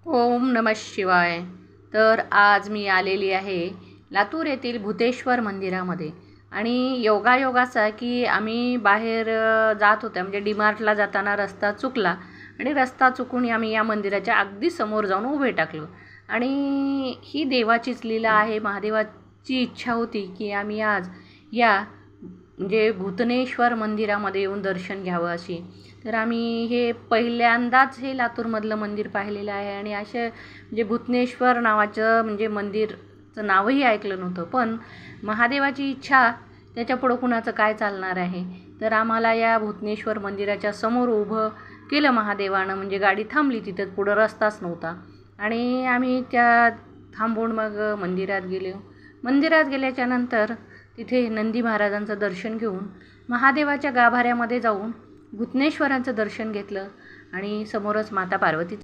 ओम नमः शिवाय. तर आज मी आलेली आहे लातूर येथील भूतेश्वर मंदिरामध्ये. आणि योगायोग असा की आम्ही बाहेर जात होत्या, म्हणजे डीमार्टला जाताना रस्ता चुकला आणि रस्ता चुकून आम्ही या मंदिराच्या अगदी समोर जाऊन उभे टाकलो. आणि ही देवाचीच लीला आहे. महादेवाची इच्छा होती की आम्ही आज या म्हणजे भूतनेश्वर मंदिरामध्ये येऊन दर्शन घ्यावं अशी. तर आम्ही हे पहिल्यांदाच हे लातूरमधलं मंदिर पाहिलेलं आहे. आणि असे म्हणजे भूतनेश्वर नावाचं म्हणजे मंदिरचं नावही ऐकलं नव्हतं. पण महादेवाची इच्छा त्याच्यापुढं कुणाचं काय चालणार आहे. तर आम्हाला या भूतनेश्वर मंदिराच्या समोर उभं केलं महादेवानं. म्हणजे गाडी थांबली तिथं, पुढं रस्ताच नव्हता. आणि आम्ही त्या थांबून मग मंदिरात गेलो. मंदिरात गेल्याच्यानंतर तिथे नंदी महाराजांचं दर्शन घेऊन महादेवाच्या गाभाऱ्यामध्ये जाऊन भूतनेश्वरांचं दर्शन घेतलं. आणि समोरच माता पार्वतीचं